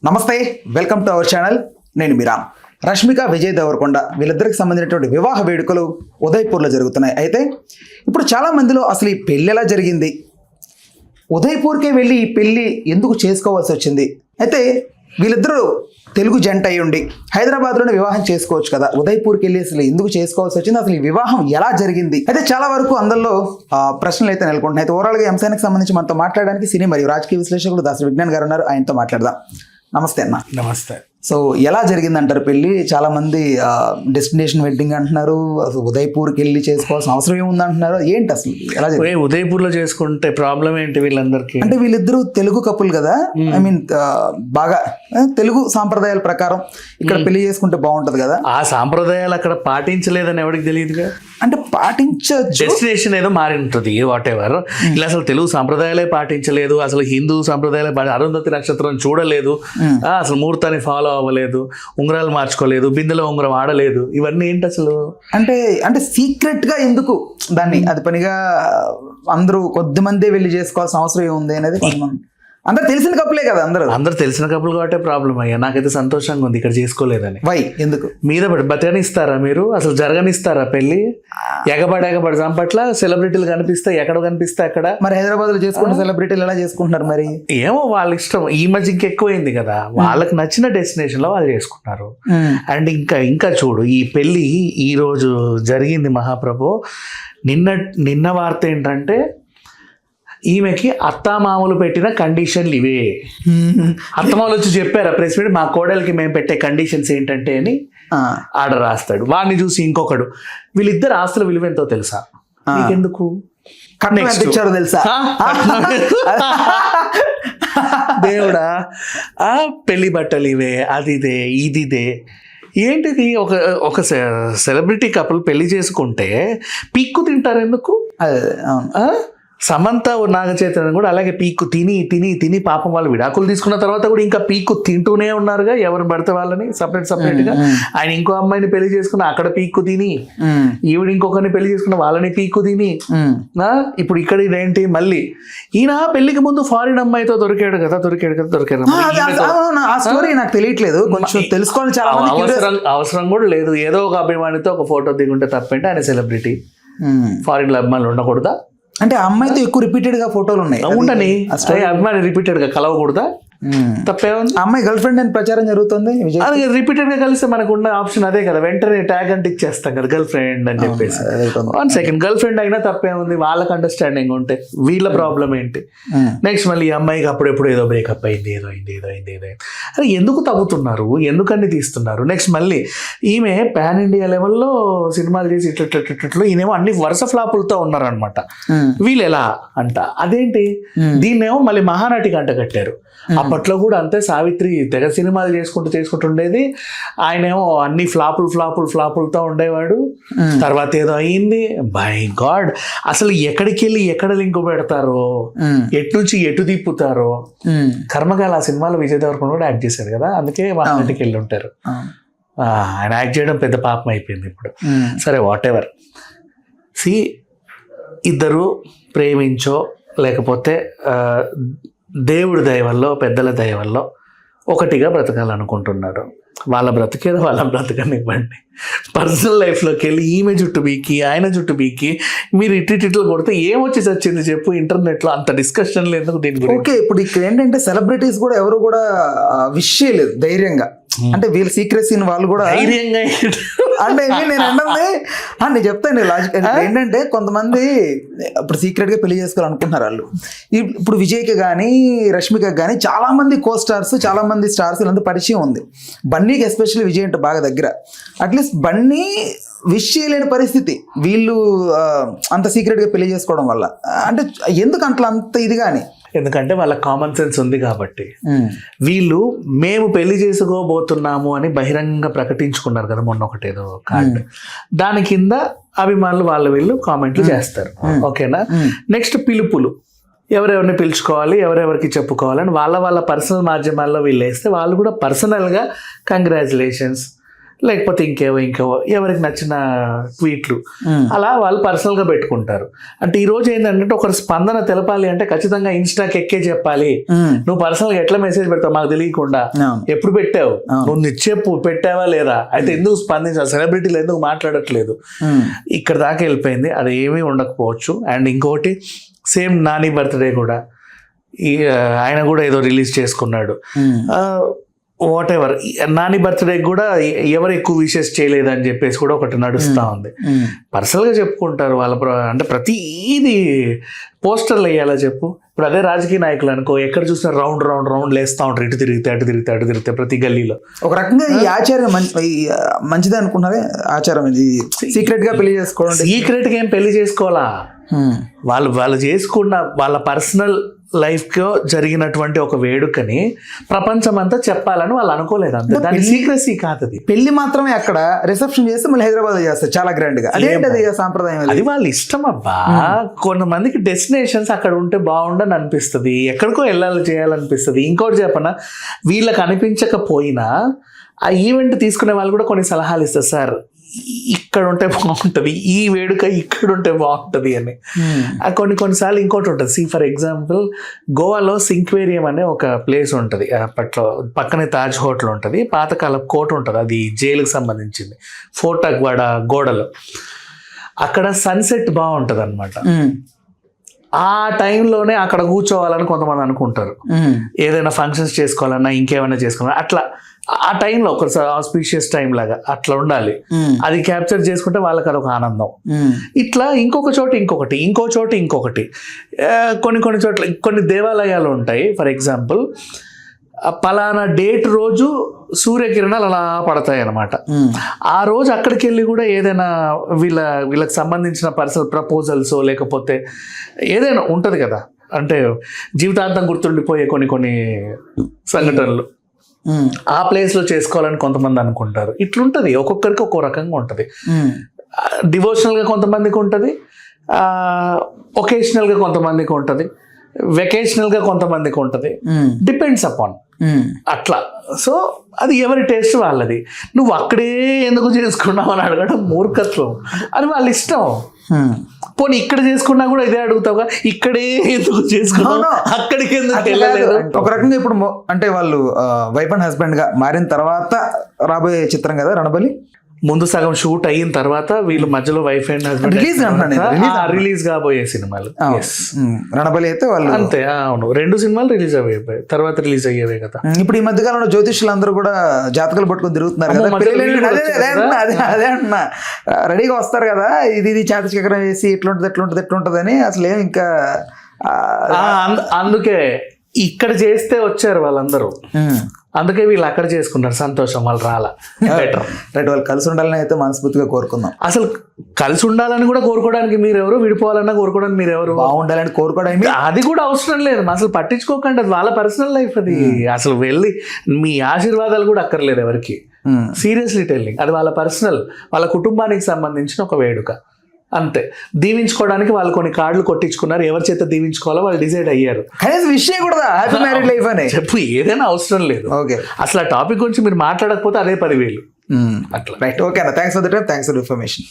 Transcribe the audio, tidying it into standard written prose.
నమస్తే, welcome to our channel. నేను మీరామ్. రష్మిక విజయ్ దేవరకొండ వీళ్ళిద్దరికి సంబంధించినటువంటి వివాహ వేడుకలు ఉదయ్పూర్లో జరుగుతున్నాయి. అయితే ఇప్పుడు చాలా మందిలో అసలు ఈ పెళ్ళి ఎలా జరిగింది, ఉదయ్పూర్కే వెళ్ళి ఈ పెళ్ళి ఎందుకు చేసుకోవాల్సి వచ్చింది, అయితే వీళ్ళిద్దరూ తెలుగు జంట అయి ఉండి హైదరాబాద్లోనే వివాహం చేసుకోవచ్చు కదా, ఉదయ్పూర్కి వెళ్ళి అసలు ఎందుకు చేసుకోవాల్సి వచ్చింది, అసలు ఈ వివాహం ఎలా జరిగింది, అయితే చాలా వరకు అందరిలో ప్రశ్నలు అయితే నెలకొంటున్నాయి. అయితే ఓవరాల్గా ఈ అంశానికి సంబంధించి మనతో మాట్లాడడానికి సినీ మరియు రాజకీయ విశ్లేషకుడు దాసరి విజ్ఞాన్ గారు ఉన్నారు. ఆయనతో మాట్లాడదాం. నమస్తే అన్న. నమస్తే. సో ఎలా జరిగిందంటారు పెళ్ళి? చాలా మంది డెస్టినేషన్ వెడ్డింగ్ అంటున్నారు, అసలు ఉదయ్పూర్కి వెళ్ళి చేసుకోవాల్సిన అవసరం ఏముంది అంటున్నారు. ఏంటి అసలు ఎలా జరిగింది? ఉదయ్పూర్లో చేసుకుంటే ప్రాబ్లం ఏంటి వీళ్ళందరికీ? అంటే వీళ్ళిద్దరూ తెలుగు కపుల్ కదా, ఐ మీన్ బాగా తెలుగు సాంప్రదాయాల ప్రకారం ఇక్కడ పెళ్లి చేసుకుంటే బాగుంటది కదా. ఆ సాంప్రదాయాలు అక్కడ పాటించలేదని ఎవరికి తెలియదుగా. అంటే పాటించచ్చు, డెస్టినేషన్ ఏదో మారి ఉంటుంది, వాట్ ఎవర్. ఇలా అసలు తెలుగు సాంప్రదాయాలే పాటించలేదు, అసలు హిందూ సాంప్రదాయాలే అరుంధతి నక్షత్రం చూడలేదు, అసలు ముహూర్తాన్ని ఫాలో అవ్వలేదు, ఉంగరాలు మార్చుకోలేదు, బిందెలో ఉంగరం ఆడలేదు, ఇవన్నీ ఏంటి అసలు? అంటే సీక్రెట్ గా ఎందుకు దాన్ని అది పనిగా అందరూ కొద్దిమందే వెళ్ళి చేసుకోవాల్సిన అవసరం ఏముంది అనేది కొంతమంది అందరు తెలిసిన కప్పులే కదా. అందరు తెలిసిన కప్పులు కాబట్టి ప్రాబ్లం అయ్యా. నాకైతే సంతోషంగా ఉంది ఇక్కడ చేసుకోలేదని. వై ఎందుకు మీద బతకనిస్తారా మీరు? అసలు జరగనిస్తారా పెళ్లి? ఎగబడి సంపట్ల సెలబ్రిటీలు కనిపిస్తే ఎక్కడ కనిపిస్తే అక్కడ. మరి హైదరాబాద్ లో చేసుకుంటే సెలబ్రిటీలు ఎలా చేసుకుంటున్నారు మరి? ఏమో వాళ్ళ ఇష్టం. ఈ మధ్య ఇంకెక్కువైంది కదా, వాళ్ళకి నచ్చిన డెస్టినేషన్ లో వాళ్ళు చేసుకుంటున్నారు. అండ్ ఇంకా చూడు, ఈ పెళ్లి ఈ రోజు జరిగింది మహాప్రభు. నిన్న వార్త ఏంటంటే ఈమెకి అత్తామామలు పెట్టిన కండిషన్లు ఇవే. అత్తమామలు వచ్చి చెప్పారా ప్రెస్ మీట్, మా కోడలికి మేము పెట్టే కండిషన్స్ ఏంటంటే అని ఆర్డర్ రాస్తాడు. వాడిని చూసి ఇంకొకడు. వీళ్ళిద్దరు ఆస్తుల విలువ ఎంతో తెలుసా నీకెందుకు? తెలుసా దేవుడా, పెళ్లి బట్టలు ఇవే, అదిదే ఇదిదే. ఏంటిది? ఒక సెలబ్రిటీ కపుల్ పెళ్లి చేసుకుంటే పీక్కు తింటారు ఎందుకు? సమంత నాగచైతన్య కూడా అలాగే పీక్కు తిని పాపం వాళ్ళు విడాకులు తీసుకున్న తర్వాత కూడా ఇంకా పీక్కు తింటూనే ఉన్నారుగా, ఎవరు పడితే వాళ్ళని సపరేట్ గా. ఆయన ఇంకో అమ్మాయిని పెళ్లి చేసుకున్న అక్కడ పీక్కు తిని, ఈవిడ ఇంకొకరిని పెళ్లి చేసుకున్న వాళ్ళని పీక్కు తిని, ఇప్పుడు ఇక్కడ ఇదేంటి మళ్ళీ ఈయన పెళ్లికి ముందు ఫారిన్ అమ్మాయితో దొరికాడు కదా. నాకు తెలియట్లేదు, కొంచెం తెలుసుకోవాలి. చాలా అవసరం కూడా లేదు. ఏదో ఒక అభిమానితో ఒక ఫోటో దిగుంటే తప్పేంటి? ఆయన సెలబ్రిటీ, ఫారిన్ అభిమానులు ఉండకూడదా? అంటే అమ్మాయితో ఎక్కువ రిపీటెడ్ గా ఫోటోలు ఉన్నాయి, ఉండని అభిమాని రిపీటెడ్ గా కలవకూడదా? తప్పేముంది? అమ్మాయి గర్ల్ ఫ్రెండ్ అని ప్రచారం జరుగుతుంది. అది రిపీటెడ్ గా కలిస్తే మనకు ఉన్న ఆప్షన్ అదే కదా, వెంటనే ట్యాగ్ అంటే ఇచ్చేస్తాం కదా గర్ల్ ఫ్రెండ్ అని చెప్పేసి. 1 సెకండ్, గర్ల్ ఫ్రెండ్ అయినా తప్పేముంది? వాళ్ళకి అండర్స్టాండింగ్ ఉంటే వీళ్ళ ప్రాబ్లం ఏంటి? నెక్స్ట్ మళ్ళీ ఈ అమ్మాయికి అప్పుడెప్పుడు ఏదో బ్రేకప్ అయింది, ఏదో అరే ఎందుకు తగ్గుతున్నారు, ఎందుకని తీస్తున్నారు? నెక్స్ట్ మళ్ళీ ఈమె పాన్ ఇండియా లెవెల్లో సినిమాలు చేసి ఇట్లా ఈయనేమో అన్ని వరుస ఫ్లాపులతో ఉన్నారనమాట. వీళ్ళు ఎలా అంట అదేంటి? దీన్నేమో మళ్ళీ మహానటికి అంట కట్టారు. అప్పట్లో కూడా అంతే, సావిత్రి తెగ సినిమాలు చేసుకుంటుండేది, ఆయనేమో అన్ని ఫ్లాపులతో ఉండేవాడు. తర్వాత ఏదో అయ్యింది. బై గాడ్, అసలు ఎక్కడికి వెళ్ళి ఎక్కడ లింక్ పెడతారో, ఎటు నుంచి ఎటు తిప్పుతారో. కర్మగాల ఆ సినిమాలో విజయ్ దేవరకొండ కూడా యాక్ట్ చేశారు కదా, అందుకే వాళ్ళకి వెళ్ళి ఉంటారు. ఆయన యాక్ట్ చేయడం పెద్ద పాపం అయిపోయింది ఇప్పుడు. సరే వాట్ ఎవర్. ఇద్దరు ప్రేమించో లేకపోతే దేవుడి దయ వల్ల, పెద్దల దయ వల్ల ఒకటిగా బ్రతకాలనుకుంటున్నారు. వాళ్ళ బ్రతికేదో వాళ్ళ బ్రతకనివ్వండి. పర్సనల్ లైఫ్లోకి వెళ్ళి ఈమె జుట్టు బీకి ఆయన జుట్టు బీకి మీరు ఇట్లు కొడితే ఏమొచ్చి వచ్చింది చెప్పు? ఇంటర్నెట్లో అంత డిస్కషన్లు ఎందుకు దీని గురించి? ఓకే, ఇప్పుడు ఇక్కడ ఏంటంటే సెలబ్రిటీస్ కూడా ఎవరు కూడా విష్ చేయలేదు ధైర్యంగా. అంటే వీళ్ళ సీక్రెసీని వాళ్ళు కూడా ధైర్యంగా అంటే నేను చెప్తాను లాజిక్ ఏంటంటే, కొంతమంది ఇప్పుడు సీక్రెట్ గా పెళ్లి చేసుకోవాలనుకుంటున్నారు వాళ్ళు. ఇప్పుడు విజయ్కి కానీ రష్మిక కానీ చాలా మంది కో స్టార్స్, చాలా మంది స్టార్స్ వీళ్ళంతా పరిచయం ఉంది. బన్నీకి ఎస్పెషల్లీ విజయ్ అంటే బాగా దగ్గర. అట్లీస్ట్ బన్నీ విష్ చేయలేని పరిస్థితి వీళ్ళు అంత సీక్రెట్ గా పెళ్లి చేసుకోవడం వల్ల. అంటే ఎందుకు అంత ఇది కానీ? ఎందుకంటే వాళ్ళ కామన్ సెన్స్ ఉంది కాబట్టి. వీళ్ళు మేము పెళ్లి చేసుకోబోతున్నాము అని బహిరంగ ప్రకటించుకున్నారు కదా మొన్న ఒకటేదో కార్డు, దాని కింద అభిమానులు వాళ్ళు వీళ్ళు కామెంట్లు చేస్తారు. ఓకేనా? నెక్స్ట్ పిలుపులు, ఎవరెవరిని పిలుచుకోవాలి, ఎవరెవరికి చెప్పుకోవాలని వాళ్ళ పర్సనల్ మాధ్యమాల్లో వీళ్ళు వేస్తే వాళ్ళు కూడా పర్సనల్గా కంగ్రాచులేషన్స్ లేకపోతే ఇంకేవో ఎవరికి నచ్చిన ట్వీట్లు అలా వాళ్ళు పర్సనల్గా పెట్టుకుంటారు. అంటే ఈ రోజు ఏంటంటే ఒకరి స్పందన తెలపాలి అంటే ఖచ్చితంగా ఇన్స్టాకి ఎక్కే చెప్పాలి. నువ్వు పర్సనల్గా ఎట్లా మెసేజ్ పెడతావు మాకు తెలియకుండా, ఎప్పుడు పెట్టావు, నువ్వు చెప్పు పెట్టావా లేదా, అయితే ఎందుకు స్పందించాలి, సెలబ్రిటీలు ఎందుకు మాట్లాడట్లేదు, ఇక్కడ దాకా వెళ్ళిపోయింది. అది ఏమీ ఉండకపోవచ్చు. అండ్ ఇంకోటి సేమ్ నాని బర్త్డే కూడా ఆయన కూడా ఏదో రిలీజ్ చేసుకున్నాడు. వాట్ ఎవర్, నాని బర్త్డే కూడా ఎవరు ఎక్కువ విషెస్ చేయలేదని చెప్పేసి కూడా ఒకటి నడుస్తూ ఉంది. పర్సనల్గా చెప్పుకుంటారు వాళ్ళ అంటే ప్రతిదీ పోస్టర్లు వేయాలా చెప్పు. ఇప్పుడు అదే రాజకీయ నాయకులు అనుకో, ఎక్కడ చూసినా రౌండ్ లేస్తూ ఉంటారు, ఇటు తిరిగితే ప్రతి గల్లీలో. ఒక రకంగా ఈ ఆచారం మంచిది అనుకున్నారే. ఆచారం ఇది సీక్రెట్ గా పెళ్లి చేసుకోవడం, సీక్రెట్ గా ఏం పెళ్లి చేసుకోవాలా, వాళ్ళు చేసుకున్న వాళ్ళ పర్సనల్ లైఫ్లో జరిగినటువంటి ఒక వేడుకని ప్రపంచం అంతా చెప్పాలని వాళ్ళు అనుకోలేదు. అంతే, దాని సీక్రెసీ కాదు. అది పెళ్లి మాత్రమే అక్కడ రిసెప్షన్ చేస్తే మళ్ళీ హైదరాబాద్ చేస్తారు చాలా గ్రాండ్ గా. అదేంటది సాంప్రదాయం, అది వాళ్ళ ఇష్టం అబ్బా. కొంతమందికి డెస్టినేషన్స్ అక్కడ ఉంటే బాగుండని అనిపిస్తుంది, ఎక్కడికో చేయాలనిపిస్తుంది. ఇంకోటి చెప్పనా, వీళ్ళకి అనిపించకపోయినా ఆ ఈవెంట్ తీసుకునే వాళ్ళు కూడా కొన్ని సలహాలు ఇస్తారు. సార్ ఇక్కడ ఉంటే బాగుంటుంది, ఈ వేడుక ఇక్కడ ఉంటే బాగుంటుంది అని. కొన్నిసార్లు ఇంకోటి ఉంటుంది. ఫర్ ఎగ్జాంపుల్ గోవాలో సింక్వేరియం అనే ఒక ప్లేస్ ఉంటుంది, అప్పట్లో పక్కనే తాజ్ హోటల్ ఉంటుంది, పాతకాల కోట ఉంటుంది, అది జైలుకి సంబంధించింది, ఫోర్ట్ అగ్వాడ గోడలో. అక్కడ సన్సెట్ బాగుంటుంది అనమాట. ఆ టైంలోనే అక్కడ కూర్చోవాలని కొంతమంది అనుకుంటారు, ఏదైనా ఫంక్షన్స్ చేసుకోవాలన్నా ఇంకేమైనా చేసుకోవాలన్నా అట్లా ఆ టైంలో ఒక ఆస్పీషియస్ టైం లాగా అట్లా ఉండాలి. అది క్యాప్చర్ చేసుకుంటే వాళ్ళకి అదొక ఆనందం. ఇట్లా ఇంకొక చోట ఇంకొకటి కొన్ని చోట్ల కొన్ని దేవాలయాలు ఉంటాయి. ఫర్ ఎగ్జాంపుల్ పలానా డేట్ రోజు సూర్యకిరణాలు అలా పడతాయి అన్నమాట. ఆ రోజు అక్కడికి వెళ్ళి కూడా ఏదైనా వీళ్ళకి సంబంధించిన పర్సనల్ ప్రపోజల్స్ లేకపోతే ఏదైనా ఉంటుంది కదా, అంటే జీవితాంతం గుర్తుండిపోయే కొన్ని సంఘటనలు ఆ ప్లేస్లో చేసుకోవాలని కొంతమంది అనుకుంటారు. ఇట్లుంటుంది, ఒక్కొక్కరికి ఒక్కో రకంగా ఉంటుంది. డివోషనల్గా కొంతమందికి ఉంటుంది, ఒకేషనల్గా కొంతమందికి ఉంటుంది, వెకేషనల్గా కొంతమందికి ఉంటుంది, డిపెండ్స్ అపాన్ అట్లా. సో అది ఎవరి టేస్ట్ వాళ్ళది. నువ్వు అక్కడే ఎందుకు చేసుకున్నావు అని అడగడం మూర్ఖత్వం, అది వాళ్ళ ఇష్టం. పోనీ ఇక్కడ చేసుకున్నా కూడా ఇదే అడుగుతావుగా, ఇక్కడే ఎందుకు చేసుకున్నావు, అక్కడికి ఎందుకు వెళ్ళలేదు. ఒక రకంగా ఇప్పుడు అంటే వాళ్ళు వైఫ్ అండ్ హస్బెండ్ గా మారిన తర్వాత రాబోయే చిత్రం కదా రణబలి, ముందు సగం షూట్ అయిన తర్వాత వీళ్ళు మధ్యలో వైఫ్ అండ్ హస్బెండ్ రిలీజ్ కాబోయే సినిమాలు. రణబలి అయితే వాళ్ళు అంతే, అవును, 2 సినిమాలు రిలీజ్ అయ్యాయి, తర్వాత రిలీజ్ అయ్యేవే కదా. ఇప్పుడు ఈ మధ్యకాలంలో జ్యోతిష్యులు అందరూ కూడా జాతకాలు పట్టుకొని తిరుగుతున్నారు కదా, అదే అంటున్నా, రెడీగా వస్తారు కదా, ఇది చాతచక్రం వేసి ఎట్లుంటది అని. అసలు ఏం ఇంకా అందుకే ఇక్కడ చేస్తే వచ్చారు వాళ్ళందరూ, అందుకే వీళ్ళు అక్కడ చేసుకున్నారు, సంతోషం, వాళ్ళు రాలా. బెటర్ రైట్, వాళ్ళు కలిసి ఉండాలని అయితే మనస్ఫూర్తిగా కోరుకుందాం. అసలు కలిసి ఉండాలని కూడా కోరుకోవడానికి మీరెవరు, విడిపోవాలన్నా కోరుకోవడానికి మీరెవరు, బాగుండాలని కోరుకోవడానికి అది కూడా అవసరం లేదు. అసలు పట్టించుకోకండి, అది వాళ్ళ పర్సనల్ లైఫ్. అది అసలు వెళ్ళి మీ ఆశీర్వాదాలు కూడా అక్కర్లేదు ఎవరికి. సీరియస్లీ టెల్లింగ్, అది వాళ్ళ పర్సనల్, వాళ్ళ కుటుంబానికి సంబంధించిన ఒక వేడుక అంతే. దీవించుకోవడానికి వాళ్ళు కొన్ని కార్డులు కొట్టించుకున్నారు, ఎవరి చేత దీవించుకోవాలో వాళ్ళు డిసైడ్ అయ్యారు. విషయం కూడా హ్యాపీ మ్యారీడ్ లైఫ్ అని చెప్పు, ఏదైనా అవసరం లేదు. ఓకే, అసలు ఆ టాపిక్ గురించి మీరు మాట్లాడకపోతే అదే 10,000 అట్లా. రైట్, ఓకే అన్న, thanks for the time, thanks for information.